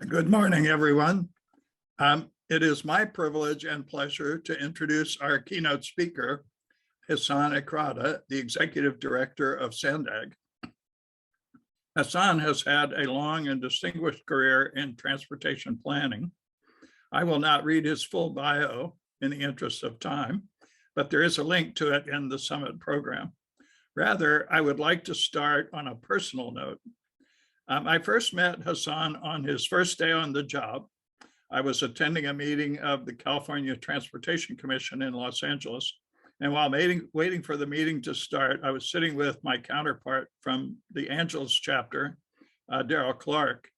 Good morning, everyone. It is my privilege and pleasure to introduce our keynote speaker, Hassan Ekrada, the Executive Director of SANDAG. Hassan has had a long and distinguished career in transportation planning. I will not read his full bio in the interest of time, but there is a link to it in the summit program. Rather, I would like to start on a personal note. I first met Hassan on his first day on the job. I was attending a meeting of the California Transportation Commission in Los Angeles. And while waiting for the meeting to start, I was sitting with my counterpart from the Angeles chapter, Daryl Clark.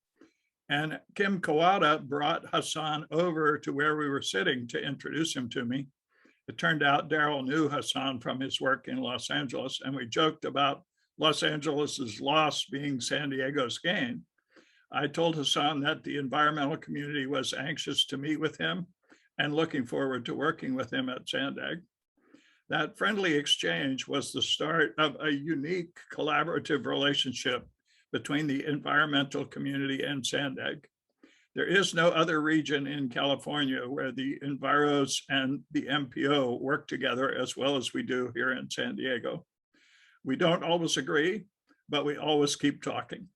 And Kim Kawada brought Hassan over to where we were sitting to introduce him to me. It turned out Daryl knew Hassan from his work in Los Angeles, and we joked about Los Angeles's loss being San Diego's gain. I told Hassan that the environmental community was anxious to meet with him and looking forward to working with him at SANDAG. That friendly exchange was the start of a unique collaborative relationship between the environmental community and SANDAG. There is no other region in California where the Enviros and the MPO work together as well as we do here in San Diego. We don't always agree, but we always keep talking.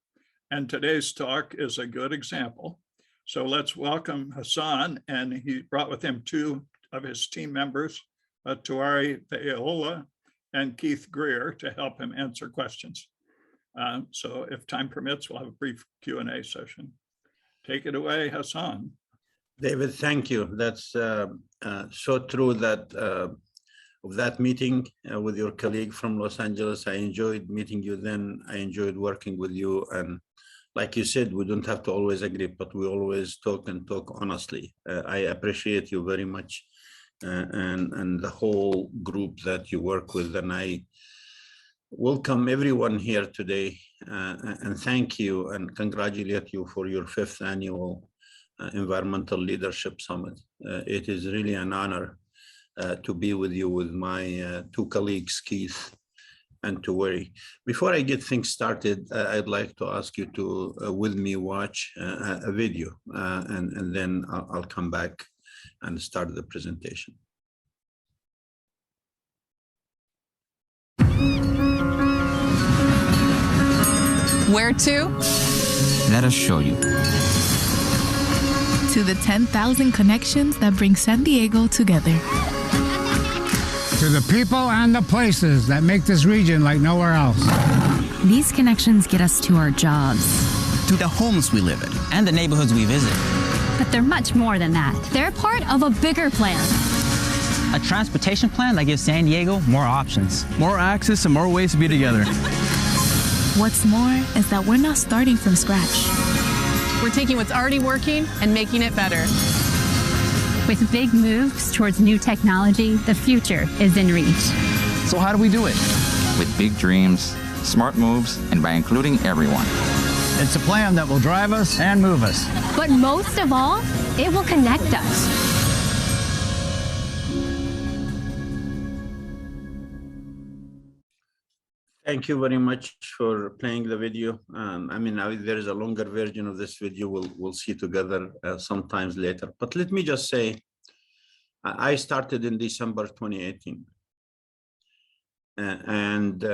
And today's talk is a good example. So let's welcome Hassan, and he brought with him two of his team members, Tuari Feola and Keith Greer, to help him answer questions. So if time permits, we'll have a brief Q&A session. Take it away, Hassan. David, thank you. That's so true that of that meeting with your colleague from Los Angeles. I enjoyed meeting you then. I enjoyed working with you. And like you said, we don't have to always agree, but we always talk and talk honestly. I appreciate you very much and the whole group that you work with. And I welcome everyone here today and thank you and congratulate you for your 5th annual Environmental Leadership Summit. It is really an honor to be with you with my two colleagues, Keith and Tuari. Before I get things started, I'd like to ask you to, with me, watch a video, and then I'll come back and start the presentation. Where to? Let us show you. To the 10,000 connections that bring San Diego together. To the people and the places that make this region like nowhere else. These connections get us to our jobs. To the homes we live in and the neighborhoods we visit. But they're much more than that. They're part of a bigger plan. A transportation plan that gives San Diego more options. More access and more ways to be together. What's more is that we're not starting from scratch. We're taking what's already working and making it better. With big moves towards new technology, the future is in reach. So how do we do it? With big dreams, smart moves, and by including everyone. It's a plan that will drive us and move us. But most of all, it will connect us. Thank you very much for playing the video. I mean, there is a longer version of this video we'll see together sometimes later. But let me just say, I started in December 2018. And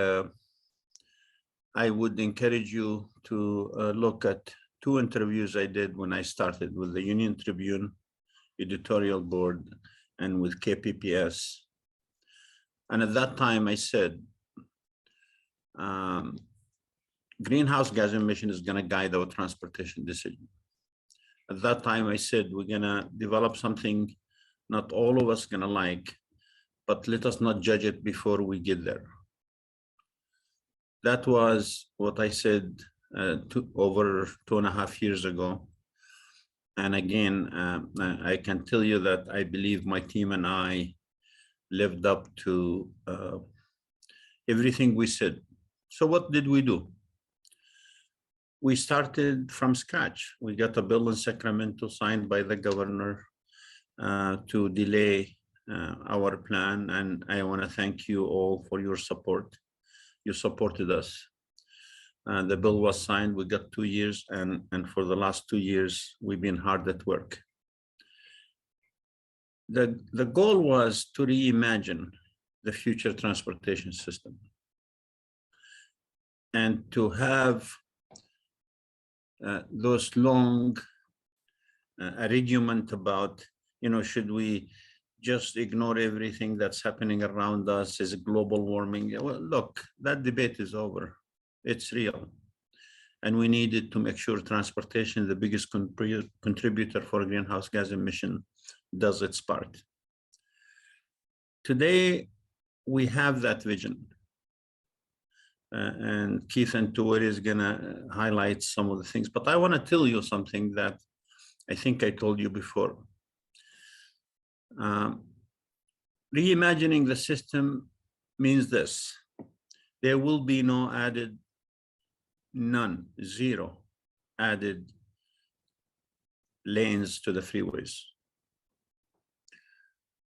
I would encourage you to look at 2 interviews I did when I started with the Union Tribune editorial board and with KPPS. And at that time I said, greenhouse gas emission is going to guide our transportation decision. At that time, I said, we're going to develop something not all of us going to like, but let us not judge it before we get there. That was what I said over 2.5 years ago. And again, I can tell you that I believe my team and I lived up to everything we said. So what did we do? We started from scratch. We got a bill in Sacramento signed by the governor to delay our plan. And I want to thank you all for your support. You supported us. The bill was signed, we got 2 years, and for the last 2 years, we've been hard at work. The goal was to reimagine the future transportation system and to have those long argument about, should we just ignore everything that's happening around us? Is global warming? Well, look, that debate is over. It's real. And we needed to make sure transportation, the biggest contributor for greenhouse gas emission, does its part. Today, we have that vision. And Keith and Tuwari is gonna highlight some of the things, but I wanna tell you something that I think I told you before. Reimagining the system means this: there will be zero added lanes to the freeways.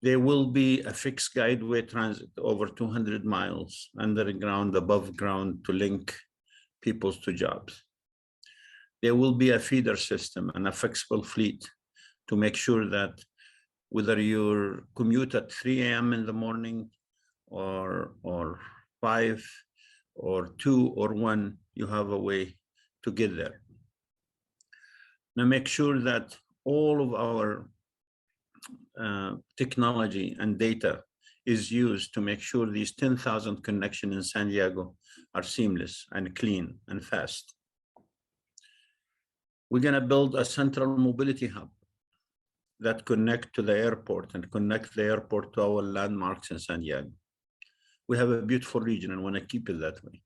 There will be a fixed guideway transit over 200 miles underground, above ground, to link people to jobs. There will be a feeder system and a flexible fleet to make sure that whether you're commute at 3 a.m. in the morning or 5 or 2 or 1, you have a way to get there. Now make sure that all of our technology and data is used to make sure these 10,000 connections in San Diego are seamless and clean and fast. We're gonna build a central mobility hub that connect to the airport and connect the airport to our landmarks in San Diego. We have a beautiful region and wanna keep it that way.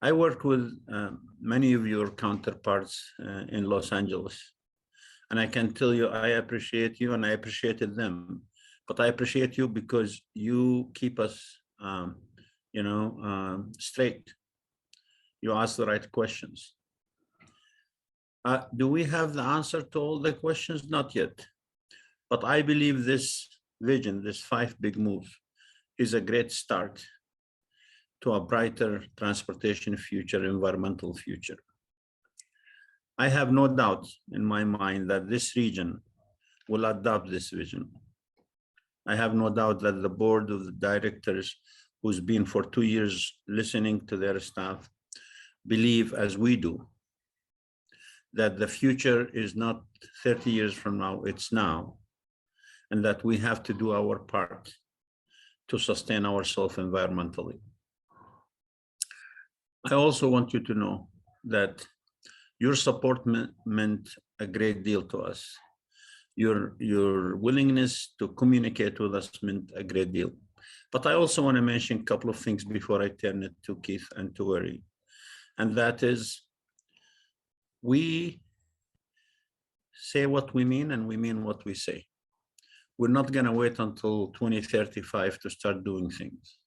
I work with many of your counterparts in Los Angeles. And I can tell you, I appreciate you and I appreciated them, but I appreciate you because you keep us, straight. You ask the right questions. Do we have the answer to all the questions? Not yet. But I believe this vision, this 5 big moves, is a great start to a brighter transportation future, environmental future. I have no doubt in my mind that this region will adopt this vision. I have no doubt that the board of the directors, who's been for 2 years listening to their staff, believe, as we do, that the future is not 30 years from now, it's now, and that we have to do our part to sustain ourselves environmentally. I also want you to know that your support meant a great deal to us. Your willingness to communicate with us meant a great deal. But I also want to mention a couple of things before I turn it to Keith and Tuwari. And that is, we say what we mean and we mean what we say. We're not going to wait until 2035 to start doing things.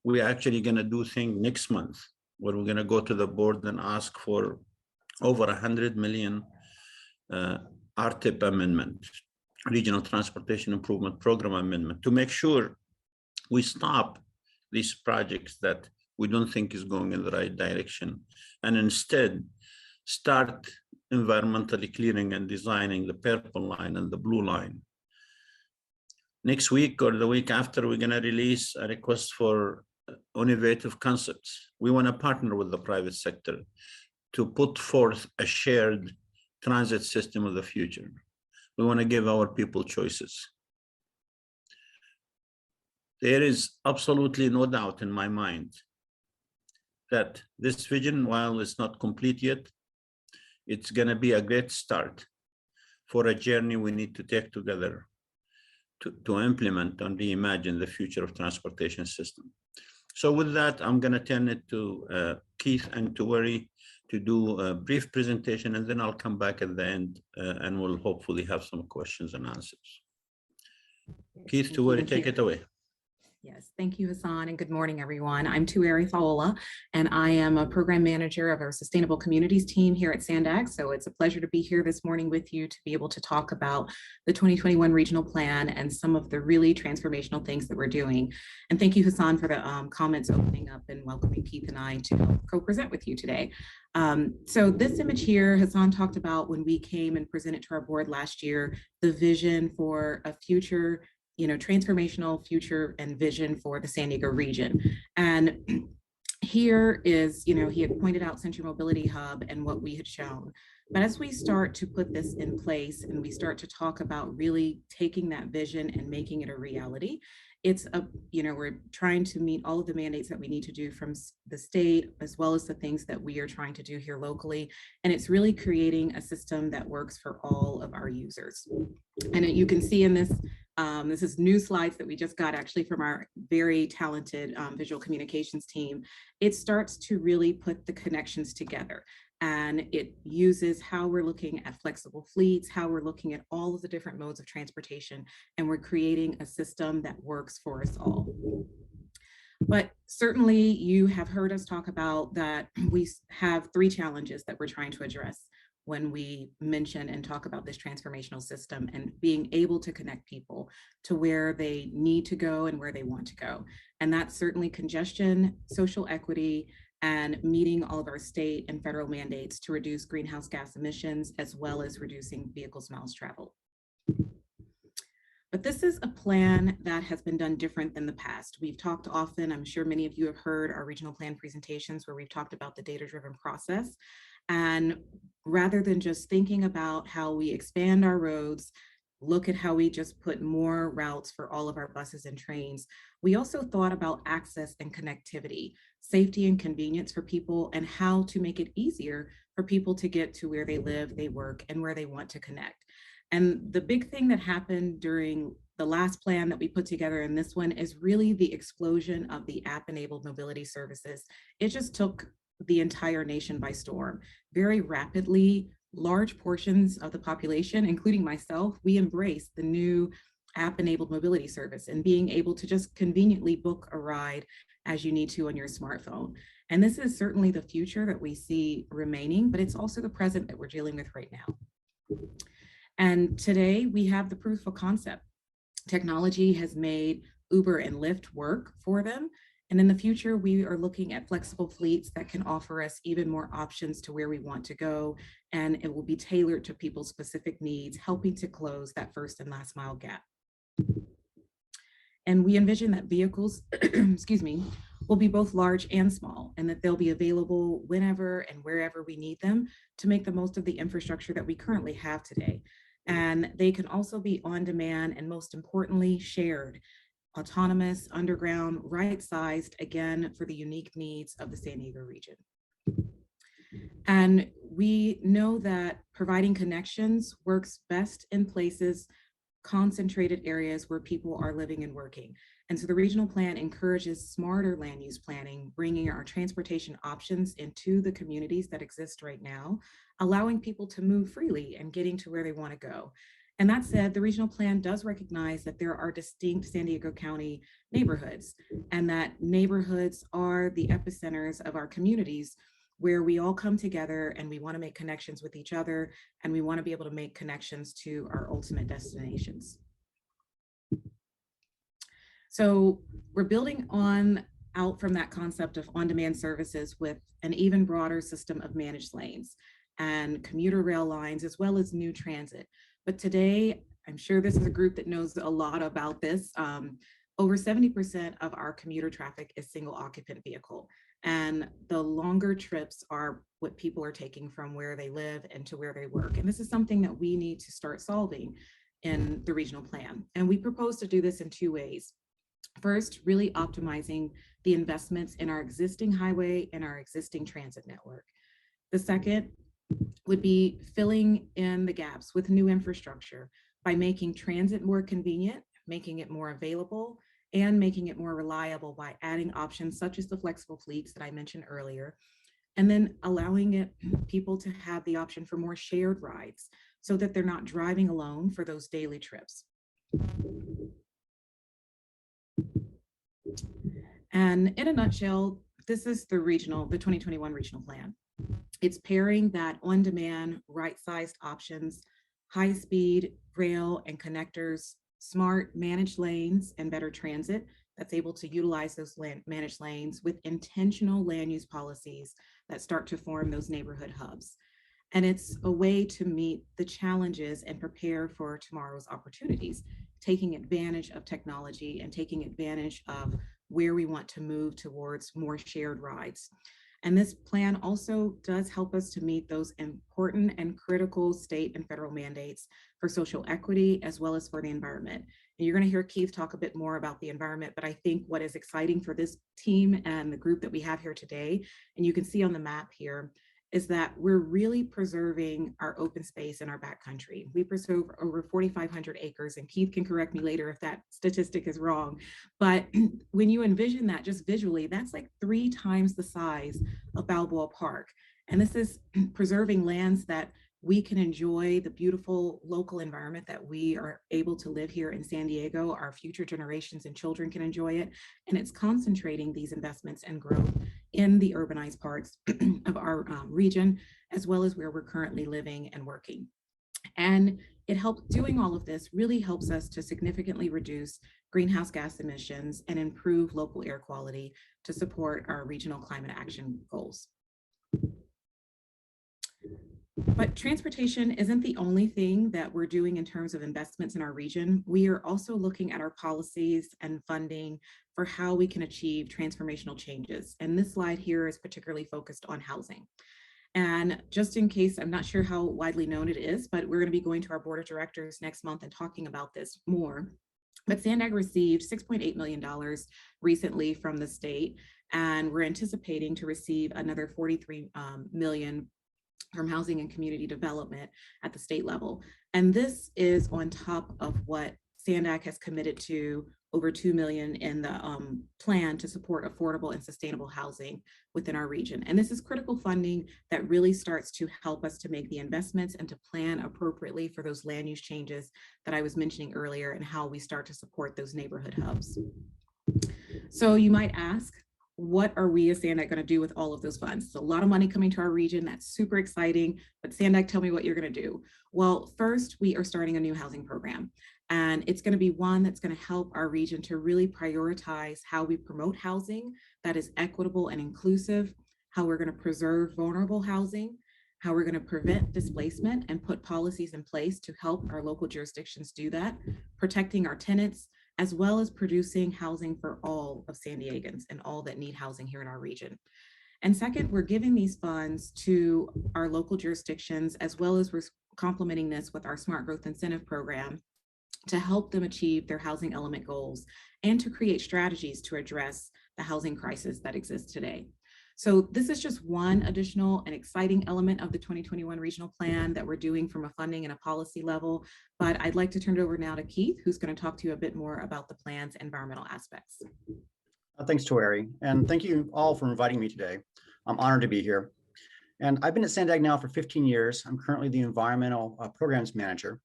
We're actually going to do things next month, where we're going to go to the board and ask for over 100 million RTIP amendment, Regional Transportation Improvement Program amendment, to make sure we stop these projects that we don't think is going in the right direction, and instead start environmentally clearing and designing the purple line and the blue line. Next week or the week after, we're going to release a request for innovative concepts. We want to partner with the private sector to put forth a shared transit system of the future. We want to give our people choices. There is absolutely no doubt in my mind that this vision, while it's not complete yet, it's going to be a great start for a journey we need to take together to implement and reimagine the future of transportation system. So with that, I'm going to turn it to Keith and Tuwari to do a brief presentation, and then I'll come back at the end and we'll hopefully have some questions and answers. Keith, Tuwari, take it away. Yes, thank you, Hassan, and good morning, everyone. I'm Tueri Faola, and I am a program manager of our Sustainable Communities team here at Sandac. So it's a pleasure to be here this morning with you to be able to talk about the 2021 regional plan and some of the really transformational things that we're doing. And thank you, Hassan, for the comments opening up and welcoming Keith and I to help co-present with you today. So this image here, Hassan talked about when we came and presented to our board last year, the vision for a future transformational future and vision for the San Diego region. And here is, he had pointed out Century Mobility Hub and what we had shown. But as we start to put this in place and we start to talk about really taking that vision and making it a reality, it's we're trying to meet all of the mandates that we need to do from the state, as well as the things that we are trying to do here locally. And it's really creating a system that works for all of our users. And you can see in this, this is new slides that we just got actually from our very talented visual communications team. It starts to really put the connections together. And it uses how we're looking at flexible fleets, how we're looking at all of the different modes of transportation, and we're creating a system that works for us all. But certainly you have heard us talk about that we have 3 challenges that we're trying to address when we mention and talk about this transformational system and being able to connect people to where they need to go and where they want to go. And that's certainly congestion, social equity, and meeting all of our state and federal mandates to reduce greenhouse gas emissions, as well as reducing vehicles miles traveled. But this is a plan that has been done different than the past. We've talked often, I'm sure many of you have heard our regional plan presentations where we've talked about the data-driven process. And rather than just thinking about how we expand our roads, look at how we just put more routes for all of our buses and trains, we also thought about access and connectivity, safety and convenience for people, and how to make it easier for people to get to where they live, they work, and where they want to connect. And the big thing that happened during the last plan that we put together in this one is really the explosion of the app-enabled mobility services. It just took the entire nation by storm. Very rapidly, large portions of the population, including myself, we embraced the new app-enabled mobility service and being able to just conveniently book a ride as you need to on your smartphone. And this is certainly the future that we see remaining, but it's also the present that we're dealing with right now. And today we have the proof of concept. Technology has made Uber and Lyft work for them. And in the future, we are looking at flexible fleets that can offer us even more options to where we want to go. And it will be tailored to people's specific needs, helping to close that first and last mile gap. And we envision that vehicles, excuse me, will be both large and small, and that they'll be available whenever and wherever we need them to make the most of the infrastructure that we currently have today. And they can also be on demand and, most importantly, shared, autonomous, underground, right-sized, again, for the unique needs of the San Diego region. And we know that providing connections works best in places, concentrated areas where people are living and working. And so the regional plan encourages smarter land use planning, bringing our transportation options into the communities that exist right now, allowing people to move freely and getting to where they want to go. And that said, the regional plan does recognize that there are distinct San Diego County neighborhoods, and that neighborhoods are the epicenters of our communities where we all come together and we want to make connections with each other, and we want to be able to make connections to our ultimate destinations. So we're building out from that concept of on-demand services with an even broader system of managed lanes and commuter rail lines, as well as new transit. But today, I'm sure this is a group that knows a lot about this. Over 70% of our commuter traffic is single occupant vehicle. And the longer trips are what people are taking from where they live and to where they work. And this is something that we need to start solving in the regional plan. And we propose to do this in 2 ways. First, really optimizing the investments in our existing highway and our existing transit network. The second would be filling in the gaps with new infrastructure by making transit more convenient, making it more available, and making it more reliable by adding options such as the flexible fleets that I mentioned earlier, and then allowing people to have the option for more shared rides so that they're not driving alone for those daily trips. And in a nutshell, this is the 2021 regional plan. It's pairing that on-demand, right-sized options, high-speed rail and connectors, smart managed lanes and better transit that's able to utilize those managed lanes with intentional land use policies that start to form those neighborhood hubs. And it's a way to meet the challenges and prepare for tomorrow's opportunities, taking advantage of technology and taking advantage of where we want to move towards more shared rides. And this plan also does help us to meet those important and critical state and federal mandates for social equity, as well as for the environment. And you're going to hear Keith talk a bit more about the environment, but I think what is exciting for this team and the group that we have here today, and you can see on the map here, is that we're really preserving our open space in our backcountry. We preserve over 4,500 acres, and Keith can correct me later if that statistic is wrong. But when you envision that just visually, that's like 3 times the size of Balboa Park. And this is preserving lands that we can enjoy the beautiful local environment that we are able to live here in San Diego. Our future generations and children can enjoy it. And it's concentrating these investments and growth in the urbanized parts of our region, as well as where we're currently living and working. And it helps, doing all of this really helps us to significantly reduce greenhouse gas emissions and improve local air quality to support our regional climate action goals. But transportation isn't the only thing that we're doing in terms of investments in our region. We are also looking at our policies and funding for how we can achieve transformational changes. And this slide here is particularly focused on housing. And just in case, I'm not sure how widely known it is, but we're going to be going to our board of directors next month and talking about this more. But Sandag received $6.8 million recently from the state, and we're anticipating to receive another $43 million from housing and community development at the state level. And this is on top of what Sandag has committed to, over $2 million in the plan to support affordable and sustainable housing within our region. And this is critical funding that really starts to help us to make the investments and to plan appropriately for those land use changes that I was mentioning earlier, and how we start to support those neighborhood hubs. So you might ask, what are we as Sandag going to do with all of those funds? It's a lot of money coming to our region. That's super exciting. But Sandag, tell me what you're going to do. Well, first, we are starting a new housing program. And it's going to be one that's going to help our region to really prioritize how we promote housing that is equitable and inclusive, how we're going to preserve vulnerable housing, how we're going to prevent displacement and put policies in place to help our local jurisdictions do that, protecting our tenants, as well as producing housing for all of San Diegans and all that need housing here in our region. And second, we're giving these funds to our local jurisdictions, as well as we're complementing this with our Smart Growth Incentive Program to help them achieve their housing element goals and to create strategies to address the housing crisis that exists today. So this is just one additional and exciting element of the 2021 regional plan that we're doing from a funding and a policy level. But I'd like to turn it over now to Keith, who's going to talk to you a bit more about the plan's environmental aspects. Thanks, Tuari, and thank you all for inviting me today. I'm honored to be here. And I've been at Sandag now for 15 years. I'm currently the environmental programs manager.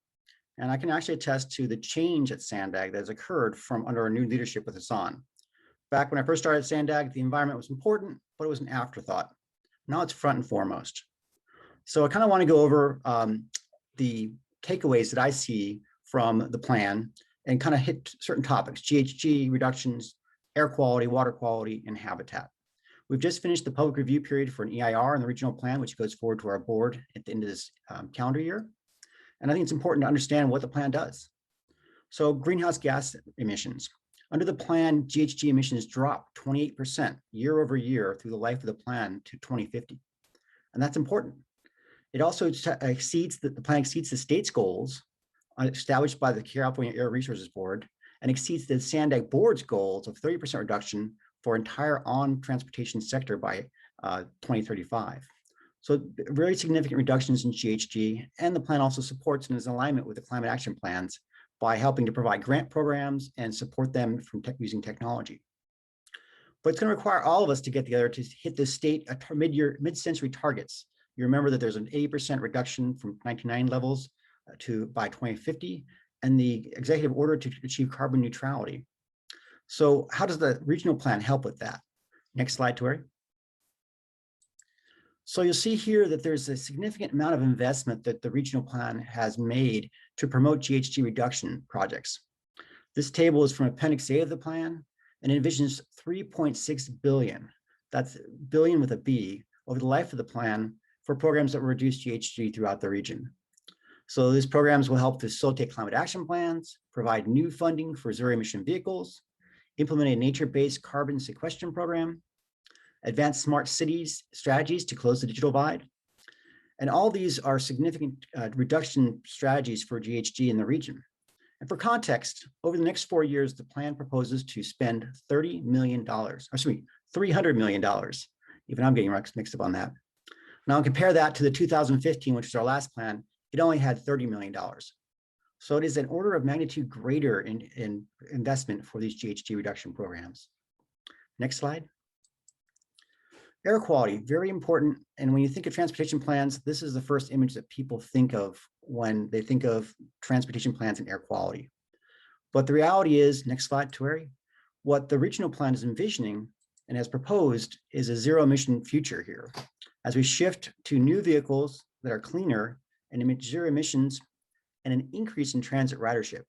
And I can actually attest to the change at Sandag that has occurred from under our new leadership with Hassan. Back when I first started at Sandag, the environment was important, but it was an afterthought. Now it's front and foremost. So I kind of want to go over the takeaways that I see from the plan and kind of hit certain topics: GHG reductions, air quality, water quality, and habitat. We've just finished the public review period for an EIR in the regional plan, which goes forward to our board at the end of this calendar year. And I think it's important to understand what the plan does. So greenhouse gas emissions. Under the plan, GHG emissions drop 28% year over year through the life of the plan to 2050. And that's important. It also exceeds, the plan exceeds the state's goals established by the California Air Resources Board and exceeds the Sandag Board's goals of 30% reduction for entire on-transportation sector by 2035. So very significant reductions in GHG, and the plan also supports and is in alignment with the climate action plans by helping to provide grant programs and support them from using technology. But it's going to require all of us to get together to hit the state mid-century targets. You remember that there's an 80% reduction from 1990 levels by 2050, and the executive order to achieve carbon neutrality. So how does the regional plan help with that? Next slide, Tori. So you'll see here that there's a significant amount of investment that the regional plan has made to promote GHG reduction projects. This table is from Appendix A of the plan and envisions 3.6 billion, that's billion with a B, over the life of the plan for programs that will reduce GHG throughout the region. So these programs will help facilitate climate action plans, provide new funding for zero emission vehicles, implement a nature-based carbon sequestration program, advance smart cities strategies to close the digital divide. And all these are significant reduction strategies for GHG in the region. And for context, over the next 4 years, the plan proposes to spend $300 million. Even I'm getting mixed up on that. Now compare that to the 2015, which was our last plan, it only had $30 million. So it is an order of magnitude greater in investment for these GHG reduction programs. Next slide. Air quality, very important. And when you think of transportation plans, this is the first image that people think of when they think of transportation plans and air quality. But the reality is, next slide, Tueri, what the regional plan is envisioning and has proposed is a zero emission future here. As we shift to new vehicles that are cleaner and emit zero emissions and an increase in transit ridership.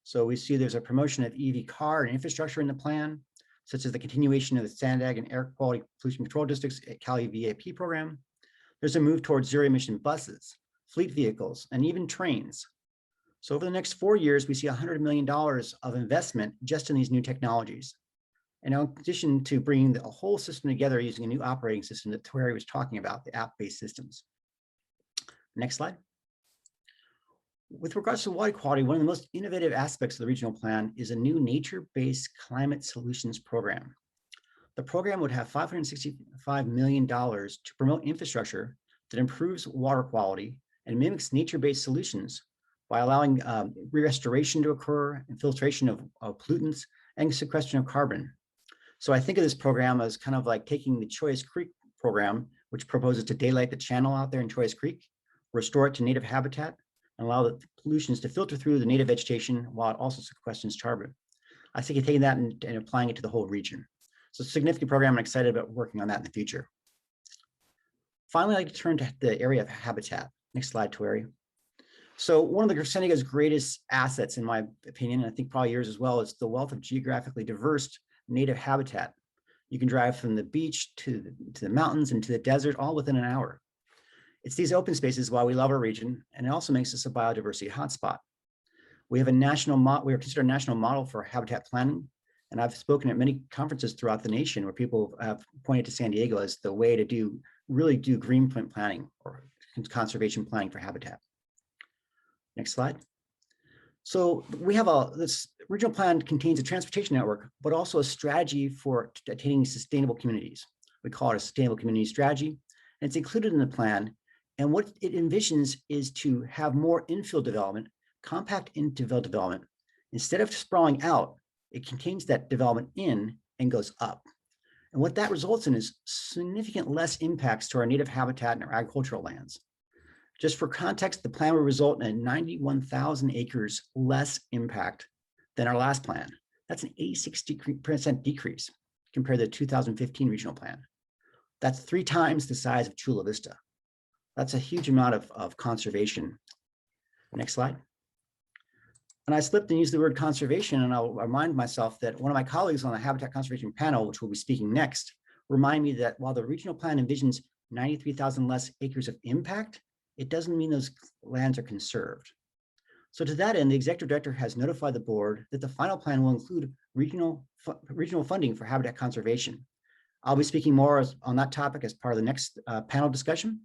So we see there's a promotion of EV car and infrastructure in the plan, such as the continuation of the Sandag and Air Quality Pollution Control District's Cali VAP program. There's a move towards zero emission buses, fleet vehicles, and even trains. So over the next 4 years, we see $100 million of investment just in these new technologies. And in addition to bringing the whole system together using a new operating system that Terry was talking about, the app-based systems. Next slide. With regards to water quality, one of the most innovative aspects of the regional plan is a new nature-based climate solutions program. The program would have $565 million to promote infrastructure that improves water quality and mimics nature-based solutions by allowing restoration to occur, infiltration of pollutants, and sequestration of carbon. So I think of this program as kind of like taking the Choice Creek program, which proposes to daylight the channel out there in Choice Creek, restore it to native habitat, and allow the pollutions to filter through the native vegetation while it also sequesters carbon. I think of taking that and applying it to the whole region. So it's a significant program. I'm excited about working on that in the future. Finally, I'd like to turn to the area of habitat. Next slide, Tueri. So one of the Senega's greatest assets, in my opinion, and I think probably yours as well, is the wealth of geographically diverse native habitat. You can drive from the beach to the mountains and to the desert all within an hour. It's these open spaces why we love our region, and it also makes us a biodiversity hotspot. We are considered a national model for habitat planning, and I've spoken at many conferences throughout the nation where people have pointed to San Diego as the way to really do greenprint planning or conservation planning for habitat. Next slide. So we have this regional plan contains a transportation network, but also a strategy for attaining sustainable communities. We call it a sustainable community strategy, and it's included in the plan. And what it envisions is to have more infill development, compact infill development. Instead of sprawling out, it contains that development in and goes up. And what that results in is significant less impacts to our native habitat and our agricultural lands. Just for context, the plan will result in 91,000 acres less impact than our last plan. That's an 86% decrease compared to the 2015 regional plan. That's 3 times the size of Chula Vista. That's a huge amount of conservation. Next slide. And I slipped and used the word conservation, and I'll remind myself that one of my colleagues on the Habitat Conservation panel, which will be speaking next, remind me that while the regional plan envisions 93,000 less acres of impact, it doesn't mean those lands are conserved. So to that end, the executive director has notified the board that the final plan will include regional funding for habitat conservation. I'll be speaking more on that topic as part of the next panel discussion.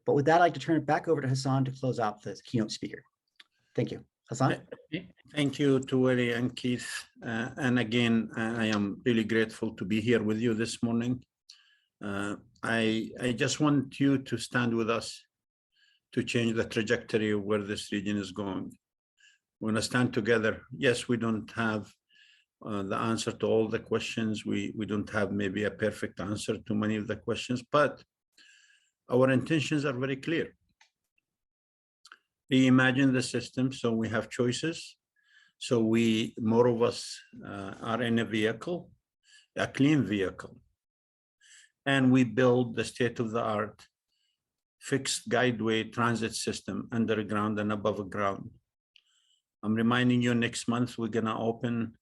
But with that, I'd like to turn it back over to Hassan to close out the keynote speaker. Thank you. Hassan? Thank you, Tueri and Keith. And again, I am really grateful to be here with you this morning. I just want you to stand with us to change the trajectory of where this region is going. We're gonna stand together. Yes, we don't have the answer to all the questions. We don't have maybe a perfect answer to many of the questions, but our intentions are very clear. Reimagine the system so we have choices, So more of us are in a vehicle, a clean vehicle. And we build the state-of-the-art fixed guideway transit system underground and above ground. I'm reminding you, next month, we're gonna open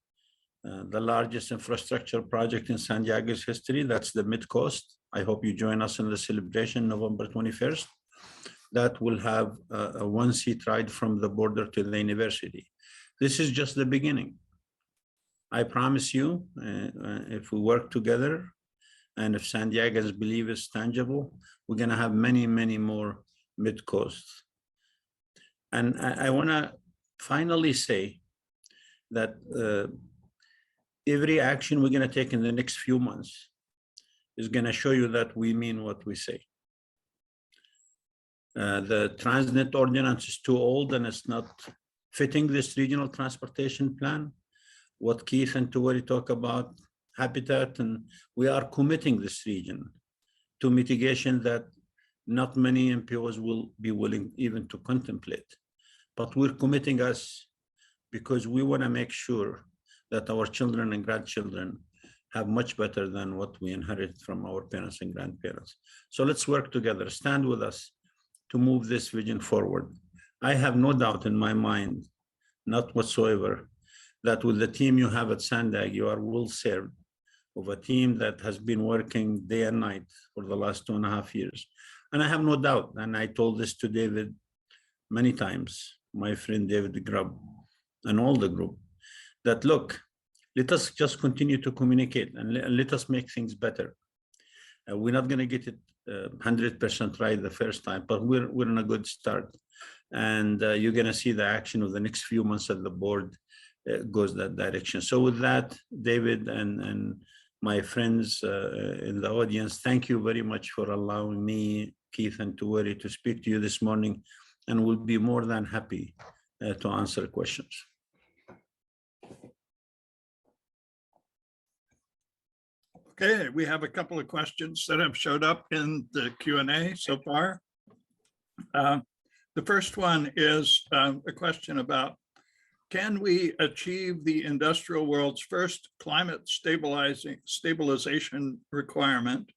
the largest infrastructure project in San Diego's history. That's the Mid-Coast. I hope you join us in the celebration, November 21st. That will have a one-seat ride from the border to the university. This is just the beginning. I promise you, if we work together, and if San Diego's belief is tangible, we're gonna have many, many more Mid-Coasts. And I wanna finally say that every action we're gonna take in the next few months is gonna show you that we mean what we say. The Transnet ordinance is too old and it's not fitting this regional transportation plan. What Keith and Tuwari talk about, habitat, and we are committing this region to mitigation that not many MPOs will be willing even to contemplate. But we're committing us because we want to make sure that our children and grandchildren have much better than what we inherit from our parents and grandparents. So let's work together, stand with us to move this vision forward. I have no doubt in my mind, not whatsoever, that with the team you have at Sandag, you are well served of a team that has been working day and night for the last 2.5 years. And I have no doubt, and I told this to David many times, my friend David Grubb, and all the group, that look, let us just continue to communicate and let us make things better. We're not going to get it 100% right the first time, but we're in a good start. And you're going to see the action of the next few months at the board goes that direction. So with that, David and my friends in the audience, thank you very much for allowing me, Keith and Tuwari, to speak to you this morning, and we'll be more than happy to answer questions. Okay, we have a couple of questions that have showed up in the Q&A so far. The first one is a question about, can we achieve the industrial world's first climate stabilization requirement,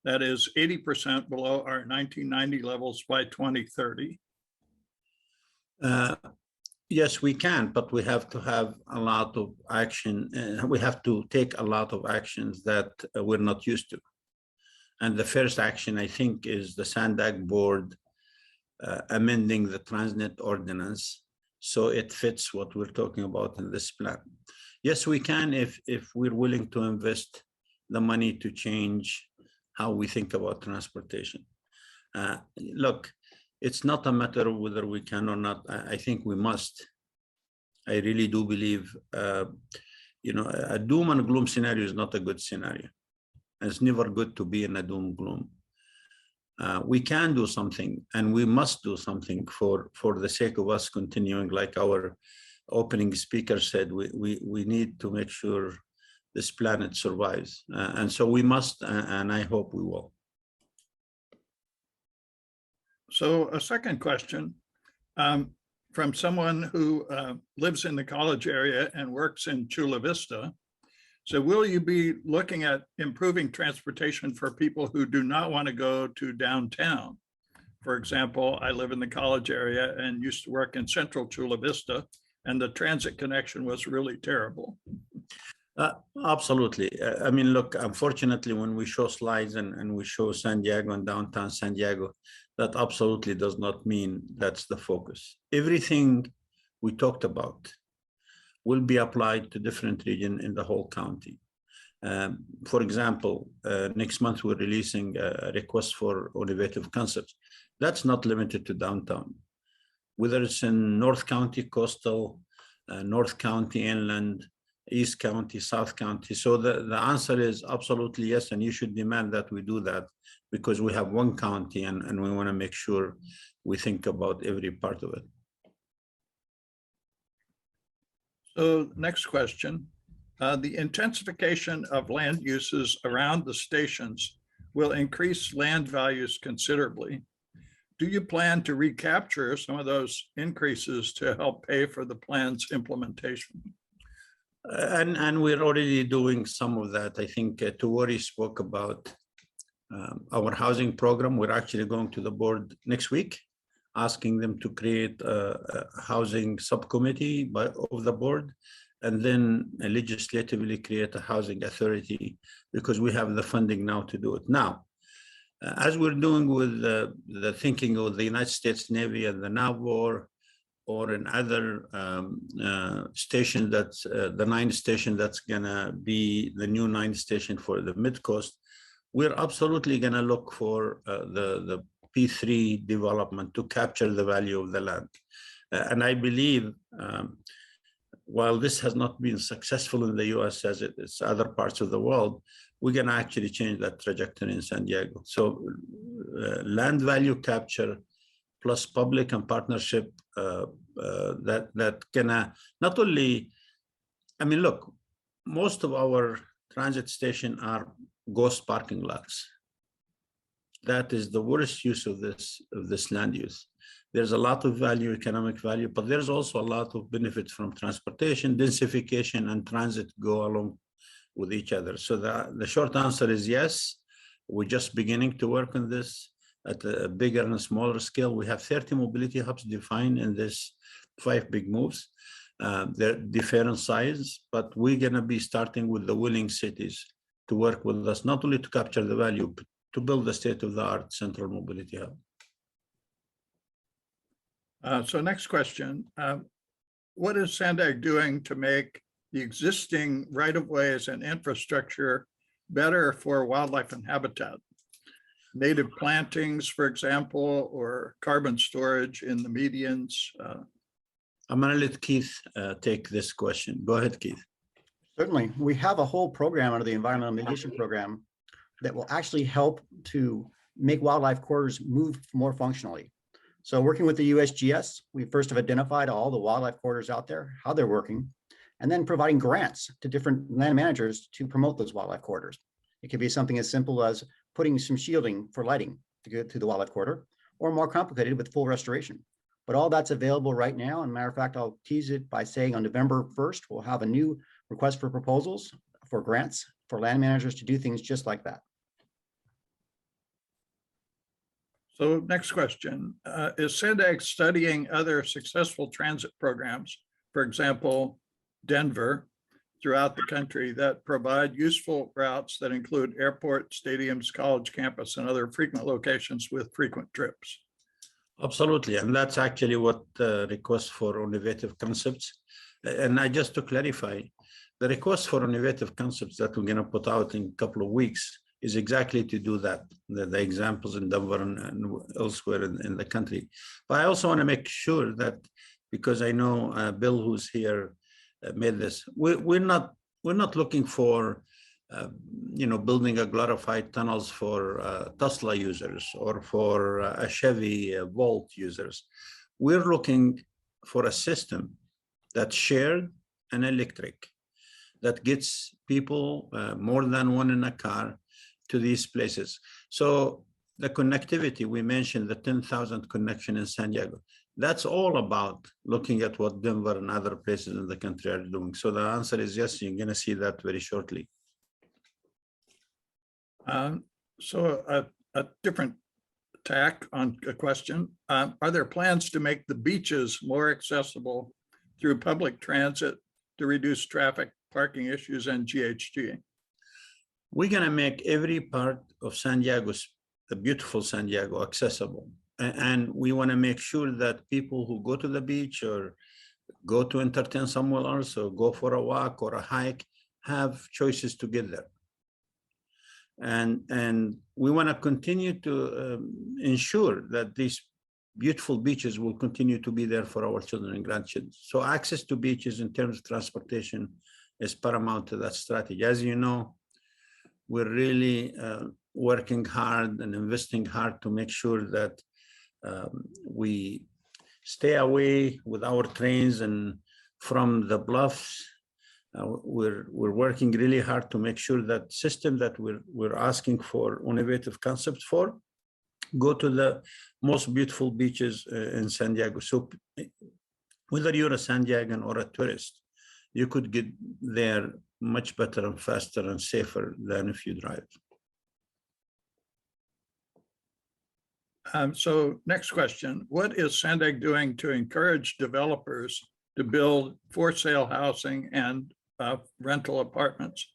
that is 80% below our 1990 levels by 2030? Yes, we can, but we have to have a lot of action. We have to take a lot of actions that we're not used to. And the first action, I think, is the Sandag board amending the Transnet ordinance so it fits what we're talking about in this plan. Yes, we can if we're willing to invest the money to change how we think about transportation. Look, it's not a matter of whether we can or not. I think we must. I really do believe, a doom and gloom scenario is not a good scenario. It's never good to be in a doom gloom. We can do something, and we must do something for the sake of us continuing. Like our opening speaker said, we need to make sure this planet survives. And so we must, and I hope we will. So a second question from someone who lives in the college area and works in Chula Vista. So will you be looking at improving transportation for people who do not want to go to downtown? For example, I live in the college area and used to work in central Chula Vista, and the transit connection was really terrible. Absolutely. I mean, look, unfortunately, when we show slides and we show San Diego and downtown San Diego, that absolutely does not mean that's the focus. Everything we talked about will be applied to different regions in the whole county. For example, next month we're releasing a request for innovative concepts. That's not limited to downtown. Whether it's in North County, Coastal, North County, Inland, East County, South County. So the answer is absolutely yes, and you should demand that we do that because we have one county and we want to make sure we think about every part of it. So next question, the intensification of land uses around the stations will increase land values considerably. do you plan to recapture some of those increases to help pay for the plan's implementation? And we're already doing some of that. I think Tuwari spoke about our housing program. We're actually going to the board next week, asking them to create a housing subcommittee of the board, and then legislatively create a housing authority, because we have the funding now to do it. Now, as we're doing with the thinking of the United States Navy and the NAVOR, or in other station that's the 9th station that's gonna be the new 9th station for the mid-coast, we're absolutely gonna look for the P3 development to capture the value of the land. And I believe, while this has not been successful in the US as it is other parts of the world, we're gonna actually change that trajectory in San Diego. So land value capture plus public and partnership that can not only, I mean, look, most of our transit station are ghost parking lots. That is the worst use of this land use. There's a lot of value, economic value, but there's also a lot of benefits from transportation, densification, and transit go along with each other. So the short answer is yes. We're just beginning to work on this at a bigger and smaller scale. We have 30 mobility hubs defined in this 5 big moves. They're different size, but we're gonna be starting with the willing cities to work with us, not only to capture the value, but to build the state-of-the-art central mobility hub. So next question, what is Sandag doing to make the existing right-of-ways and infrastructure better for wildlife and habitat? Native plantings, for example, or carbon storage in the medians? I'm gonna let Keith take this question. Go ahead, Keith. Certainly. We have a whole program under the Environmental Mitigation Program that will actually help to make wildlife corridors move more functionally. So working with the USGS, we first have identified all the wildlife corridors out there, how they're working, and then providing grants to different land managers to promote those wildlife corridors. It could be something as simple as putting some shielding for lighting to go through the wildlife corridor, or more complicated with full restoration. But all that's available right now. And matter of fact, I'll tease it by saying on November 1st, we'll have a new request for proposals for grants for land managers to do things just like that. So next question, is Sandag studying other successful transit programs, for example, Denver, throughout the country that provide useful routes that include airport, stadiums, college campus, and other frequent locations with frequent trips? Absolutely, and that's actually what the request for innovative concepts. And I just to clarify, the request for innovative concepts that we're going to put out in a couple of weeks is exactly to do that. The examples in Denver and elsewhere in the country. But I also want to make sure that, because I know Bill, who's here, made this. We're not looking for building a glorified tunnels for Tesla users or for a Chevy Volt users. We're looking for a system that's shared and electric, that gets people more than one in a car to these places. So the connectivity, we mentioned the 10,000 connection in San Diego. That's all about looking at what Denver and other places in the country are doing. So the answer is yes, you're going to see that very shortly. So a different tack on a question. Are there plans to make the beaches more accessible through public transit to reduce traffic, parking issues, and GHG? We're going to make every part of San Diego, the beautiful San Diego, accessible. And we want to make sure that people who go to the beach or go to entertain somewhere else or go for a walk or a hike have choices to get there. And we want to continue to ensure that these beautiful beaches will continue to be there for our children and grandchildren. So access to beaches in terms of transportation is paramount to that strategy. As you know, we're really working hard and investing hard to make sure that we stay away with our trains and from the bluffs. We're working really hard to make sure that system that we're asking for innovative concepts for go to the most beautiful beaches in San Diego. So whether you're a San Diegan or a tourist, you could get there much better and faster and safer than if you drive. So next question, what is Sandag doing to encourage developers to build for sale housing and rental apartments?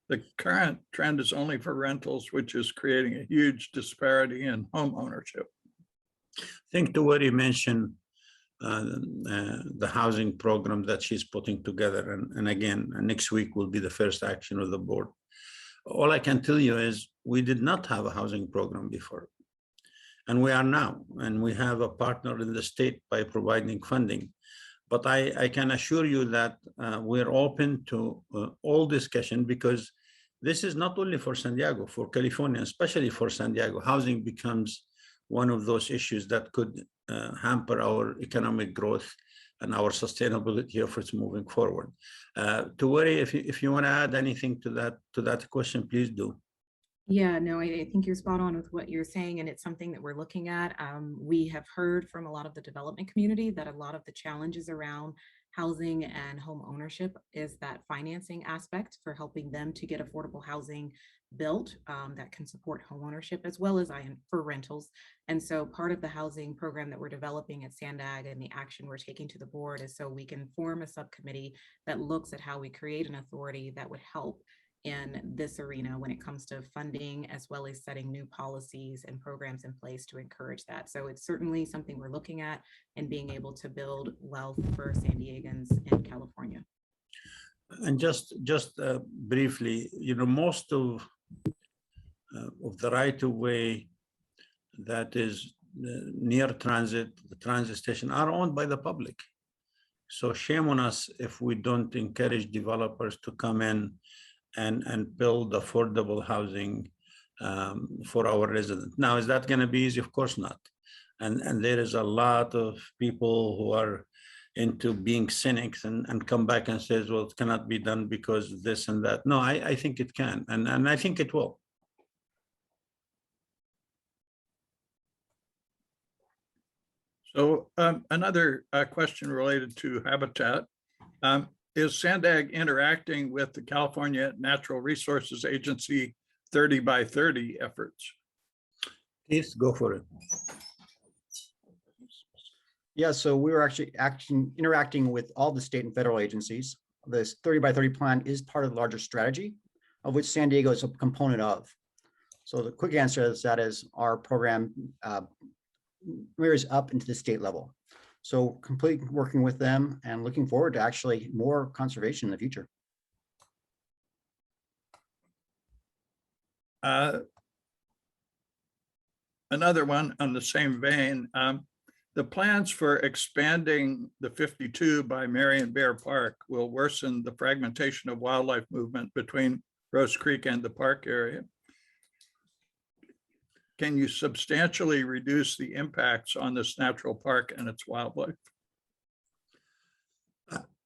The current trend is only for rentals, which is creating a huge disparity in home ownership. I think Tuwari mentioned the housing program that she's putting together. And again, next week will be the first action of the board. All I can tell you is we did not have a housing program before. And we are now, and we have a partner in the state by providing funding. But I can assure you that we're open to all discussion, because this is not only for San Diego, for California, especially for San Diego. Housing becomes one of those issues that could hamper our economic growth and our sustainability efforts moving forward. Tuwari, if you want to add anything to that question, please do. Yeah, no, I think you're spot on with what you're saying, and it's something that we're looking at. We have heard from a lot of the development community that a lot of the challenges around housing and home ownership is that financing aspect for helping them to get affordable housing built that can support home ownership as well as for rentals. And so part of the housing program that we're developing at Sandag and the action we're taking to the board is so we can form a subcommittee that looks at how we create an authority that would help in this arena when it comes to funding, as well as setting new policies and programs in place to encourage that. So it's certainly something we're looking at and being able to build wealth for San Diegans in California. And just briefly, most of the right-of-way that is near transit, the transit station, are owned by the public. So shame on us if we don't encourage developers to come in and build affordable housing for our residents. Now, is that going to be easy? Of course not. And there is a lot of people who are into being cynics and come back and says, well, it cannot be done because this and that. No, I think it can, and I think it will. So another question related to habitat. Is Sandag interacting with the California Natural Resources Agency 30 by 30 efforts? Please go for it. Yeah, so we were actually interacting with all the state and federal agencies. This 30 by 30 plan is part of the larger strategy, of which San Diego is a component of. So the quick answer is that is our program mirrors up into the state level. So completely working with them and looking forward to actually more conservation in the future. Another one on the same vein, the plans for expanding the 52 by Marion Bear Park will worsen the fragmentation of wildlife movement between Rose Creek and the park area. Can you substantially reduce the impacts on this natural park and its wildlife?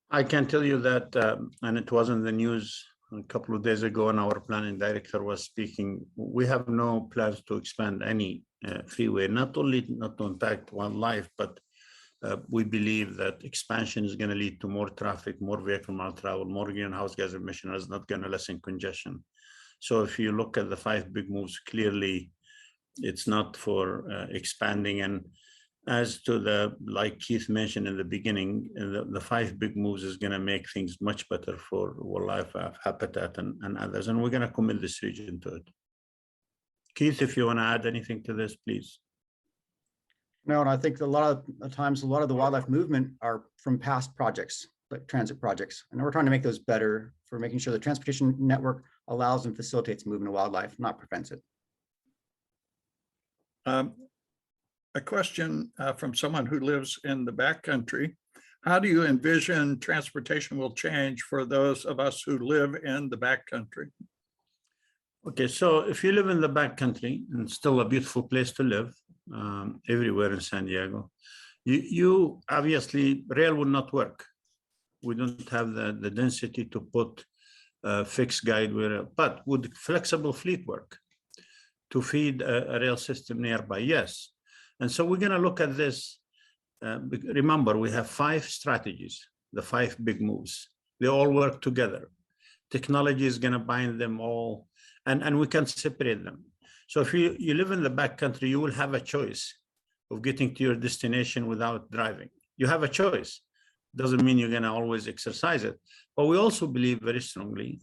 I can tell you that, and it was in the news a couple of days ago, and our planning director was speaking, we have no plans to expand any freeway, not only not to impact wildlife, but we believe that expansion is going to lead to more traffic, more vehicle mile travel, more greenhouse gas emission, is not going to lessen congestion. So if you look at the 5 big moves, clearly, it's not for expanding. And as to the, like Keith mentioned in the beginning, the 5 big moves is going to make things much better for wildlife habitat and others. And we're going to commit this region to it. Keith, if you want to add anything to this, please. No, and I think a lot of times, a lot of the wildlife movement are from past projects, like transit projects. And we're trying to make those better for making sure the transportation network allows and facilitates movement of wildlife, not prevents it. A question from someone who lives in the backcountry. How do you envision transportation will change for those of us who live in the backcountry? Okay, so if you live in the backcountry, and it's still a beautiful place to live everywhere in San Diego, you obviously, rail will not work. We don't have the density to put a fixed guide where, but would flexible fleet work? to feed a rail system nearby? Yes. And so we're going to look at this. Remember, we have 5 strategies, the 5 big moves. They all work together. Technology is going to bind them all, and we can separate them. So if you live in the backcountry, you will have a choice of getting to your destination without driving. You have a choice. Doesn't mean you're going to always exercise it. But we also believe very strongly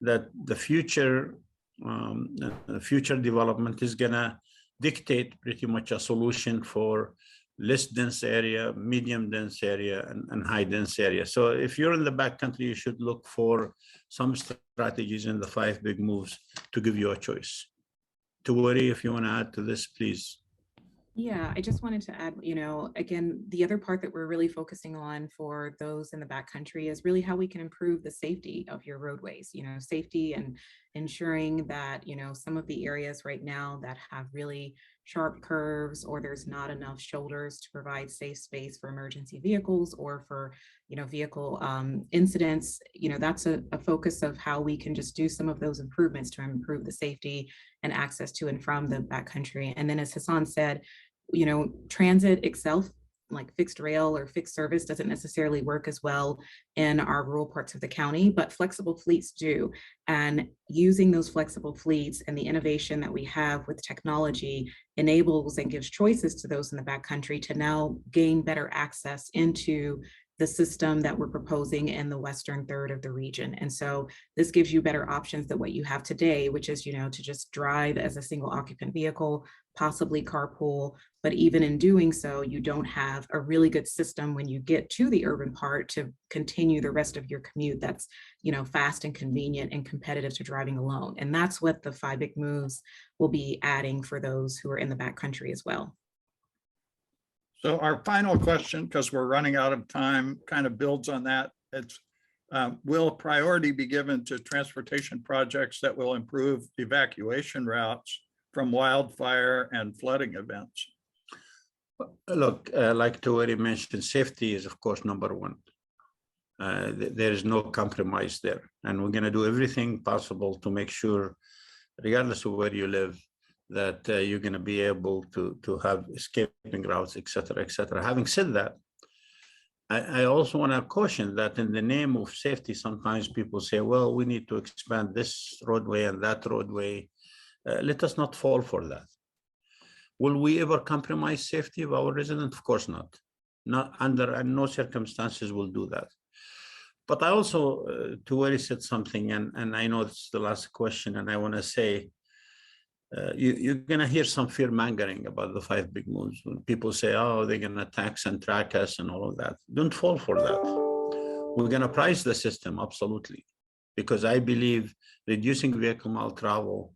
that the future development is going to dictate pretty much a solution for less dense area, medium dense area, and high dense area. So if you're in the backcountry, you should look for some strategies in the 5 big moves to give you a choice. Tuwari, if you want to add to this, please. Yeah, I just wanted to add, again, the other part that we're really focusing on for those in the backcountry is really how we can improve the safety of your roadways, safety and ensuring that, some of the areas right now that have really sharp curves or there's not enough shoulders to provide safe space for emergency vehicles or for, vehicle incidents, that's a focus of how we can just do some of those improvements to improve the safety and access to and from the backcountry. And then as Hassan said, transit itself, like fixed rail or fixed service, doesn't necessarily work as well in our rural parts of the county, but flexible fleets do. And using those flexible fleets and the innovation that we have with technology enables and gives choices to those in the backcountry to now gain better access into the system that we're proposing in the western third of the region. And so this gives you better options than what you have today, which is, to just drive as a single occupant vehicle, possibly carpool, but even in doing so, you don't have a really good system when you get to the urban part to continue the rest of your commute that's, fast and convenient and competitive to driving alone. And that's what the 5 big moves will be adding for those who are in the backcountry as well. So our final question, because we're running out of time, kind of builds on that. It's will priority be given to transportation projects that will improve evacuation routes from wildfire and flooding events? Look, like Tuwari mentioned, safety is, of course, number 1. There is no compromise there. And we're going to do everything possible to make sure, regardless of where you live, that you're going to be able to have escaping routes, et cetera, et cetera. Having said that, I also want to caution that in the name of safety, sometimes people say, well, we need to expand this roadway and that roadway. Let us not fall for that. Will we ever compromise safety of our residents? Of course not. Not under no circumstances will do that. But I also, Tuwari said something, and I know it's the last question, and I want to say, you're going to hear some fear mongering about the 5 big moves. When people say, oh, they're going to tax and track us and all of that. Don't fall for that. We're going to price the system, absolutely. Because I believe reducing vehicle mile travel,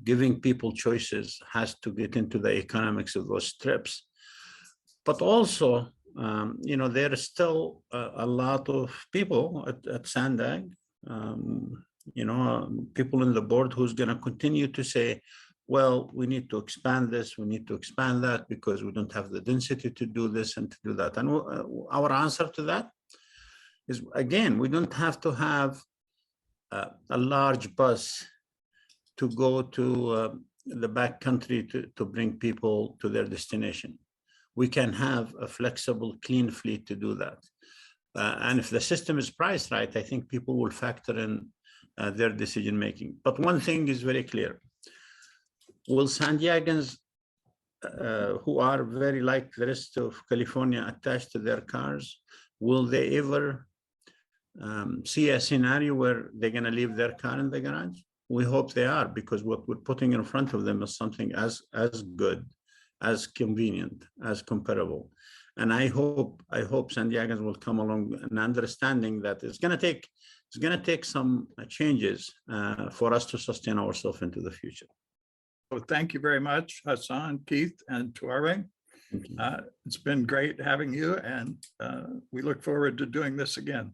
giving people choices has to get into the economics of those trips. But also, there is still a lot of people at Sandag, people in the board who's going to continue to say, well, we need to expand this, we need to expand that because we don't have the density to do this and to do that. And our answer to that is, again, we don't have to have a large bus to go to the backcountry to bring people to their destination. We can have a flexible, clean fleet to do that. And if the system is priced right, I think people will factor in their decision making. But one thing is very clear. Will San Diegans, who are very like the rest of California attached to their cars, will they ever see a scenario where they're going to leave their car in the garage? We hope they are, because what we're putting in front of them is something as good, as convenient, as comparable. And I hope San Diegans will come along and understanding that it's going to take some changes for us to sustain ourselves into the future. Well, thank you very much, Hassan, Keith, and Tuwari. It's been great having you, and we look forward to doing this again.